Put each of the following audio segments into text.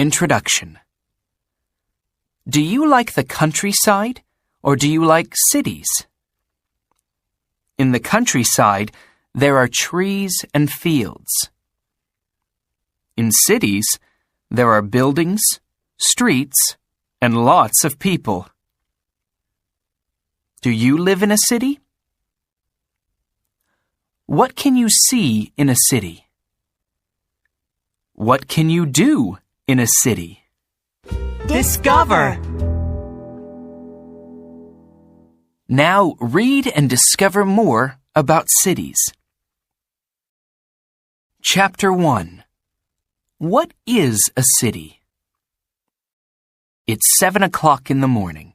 Introduction. Do you like the countryside or do you like cities? In the countryside, there are trees and fields. In cities, there are buildings, streets, and lots of people. Do you live in a city? What can you see in a city? What can you do in a city? Discover! Now read and discover more about cities. Chapter 1. What is a city? It's 7 o'clock in the morning.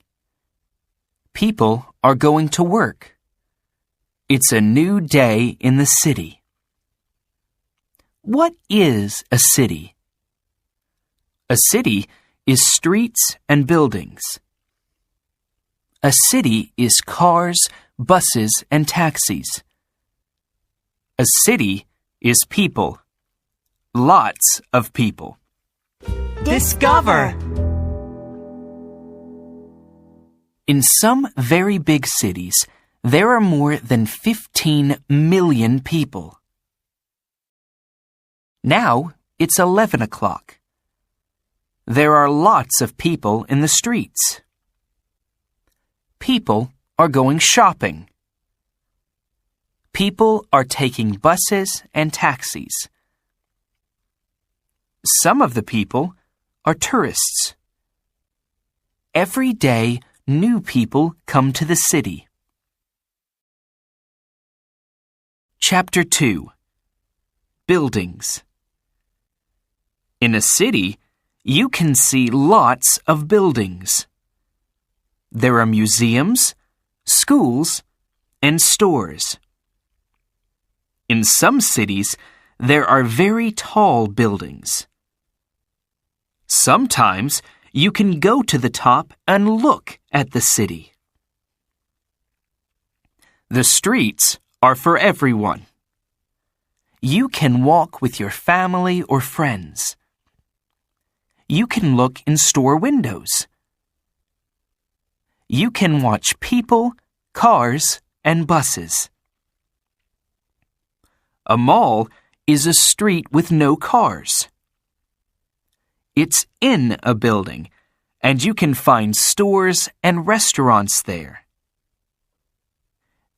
People are going to work. It's a new day in the city. What is a city? A city is streets and buildings. A city is cars, buses, and taxis. A city is people. Lots of people. Discover! In some very big cities, there are more than 15 million people. Now it's 11 o'clock. There are lots of people in the streets. People are going shopping. People are taking buses and taxis. Some of the people are tourists. Every day, new people come to the city. Chapter 2. Buildings. In a city, you can see lots of buildings. There are museums, schools, and stores. In some cities, there are very tall buildings. Sometimes you can go to the top and look at the city. The streets are for everyone. You can walk with your family or friends. You can look in store windows. You can watch people, cars, and buses. A mall is a street with no cars. It's in a building, and you can find stores and restaurants there.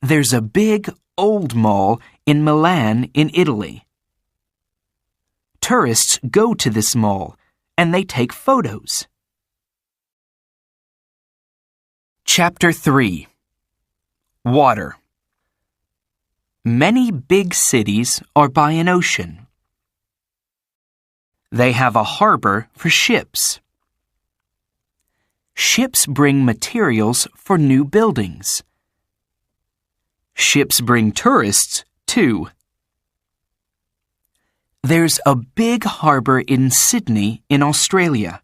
There's a big old mall in Milan in Italy. Tourists go to this mall, and they take photos. Chapter 3. Water. Many big cities are by an ocean. They have a harbor for ships. Ships bring materials for new buildings. Ships bring tourists, too. There's a big harbor in Sydney in Australia.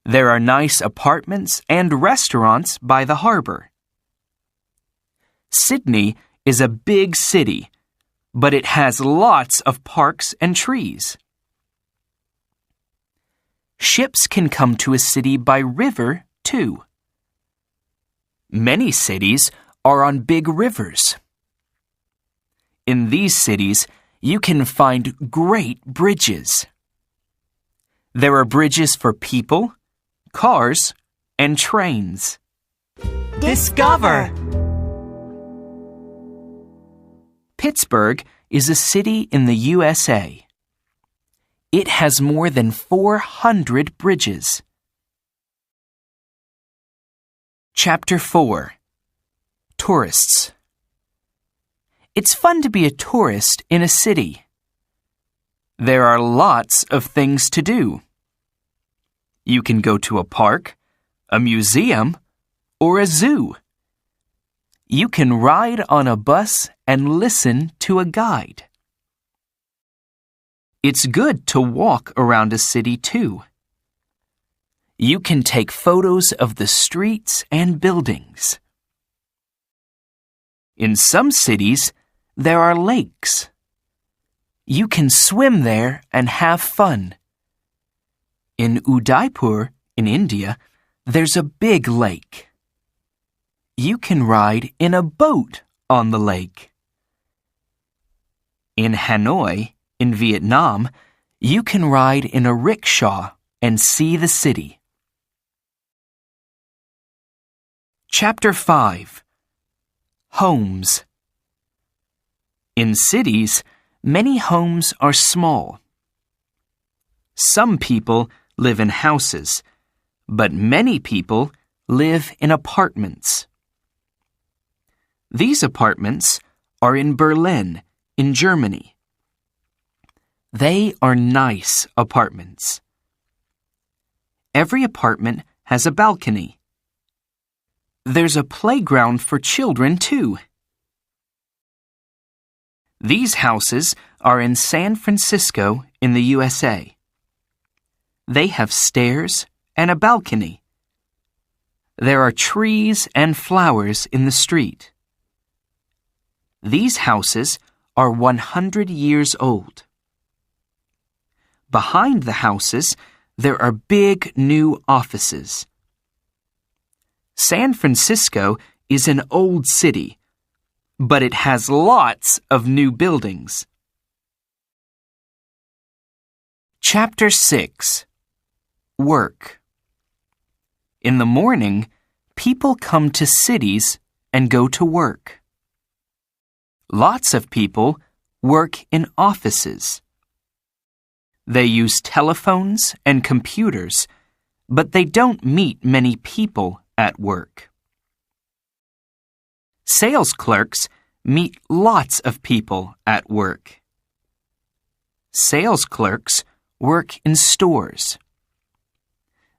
There are nice apartments and restaurants by the harbor. Sydney is a big city, but it has lots of parks and trees. Ships can come to a city by river, too. Many cities are on big rivers. In these cities, you can find great bridges. There are bridges for people, cars, and trains. Discover! Pittsburgh is a city in the USA. It has more than 400 bridges. Chapter 4. Tourists. It's fun to be a tourist in a city. There are lots of things to do. You can go to a park, a museum, or a zoo. You can ride on a bus and listen to a guide. It's good to walk around a city, too. You can take photos of the streets and buildings. In some cities, there are lakes. You can swim there and have fun. In Udaipur, in India, there's a big lake. You can ride in a boat on the lake. In Hanoi, in Vietnam, you can ride in a rickshaw and see the city. Chapter 5. Homes. In cities, many homes are small. Some people live in houses, but many people live in apartments. These apartments are in Berlin, in Germany. They are nice apartments. Every apartment has a balcony. There's a playground for children, too. These houses are in San Francisco, in the USA. They have stairs and a balcony. There are trees and flowers in the street. These houses are 100 years old. Behind the houses, there are big new offices. San Francisco is an old city, but it has lots of new buildings. Chapter 6. Work. In the morning, people come to cities and go to work. Lots of people work in offices. They use telephones and computers, but they don't meet many people at work. Sales clerks meet lots of people at work. Sales clerks work in stores.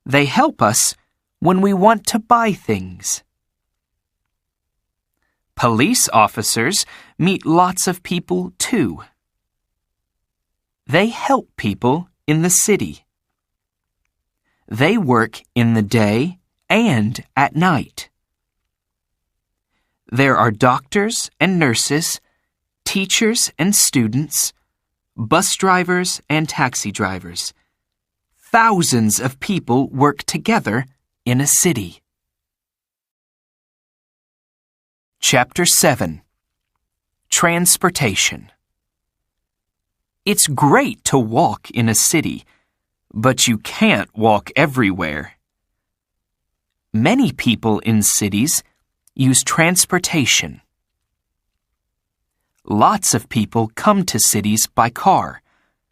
They help us when we want to buy things. Police officers meet lots of people too. They help people in the city. They work in the day and at night. There are doctors and nurses, teachers and students, bus drivers and taxi drivers. Thousands of people work together in a city. Chapter 7. Transportation. It's great to walk in a city, but you can't walk everywhere. Many people in cities use transportation. Lots of people come to cities by car,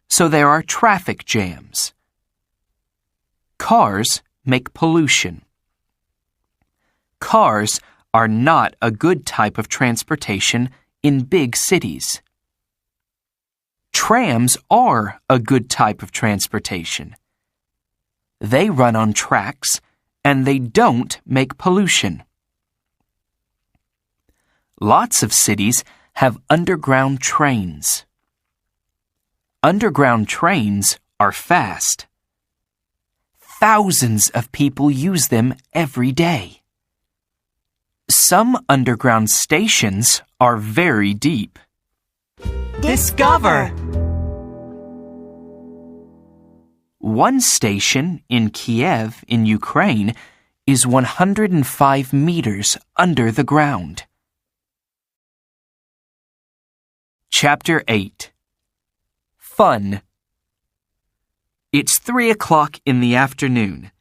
so there are traffic jams. Cars make pollution. Cars are not a good type of transportation in big cities. Trams are a good type of transportation. They run on tracks and they don't make pollution. Lots of cities have underground trains. Underground trains are fast. Thousands of people use them every day. Some underground stations are very deep. Discover. One station in Kiev, in Ukraine, is 105 meters under the ground. Chapter 8. Fun. It's 3 o'clock in the afternoon.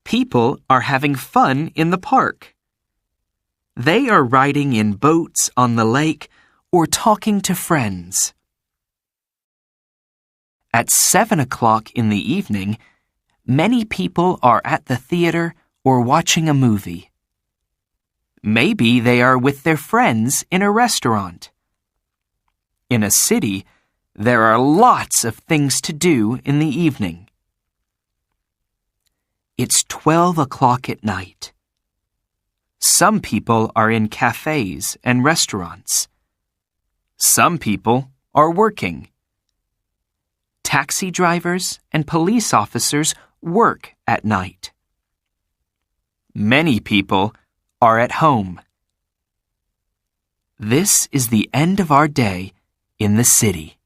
People are having fun in the park. They are riding in boats on the lake or talking to friends. At 7 o'clock in the evening, many people are at the theater or watching a movie. Maybe they are with their friends in a restaurant. In a city, there are lots of things to do in the evening. It's 12 o'clock at night. Some people are in cafes and restaurants. Some people are working. Taxi drivers and police officers work at night. Many people are at home. This is the end of our day in the city.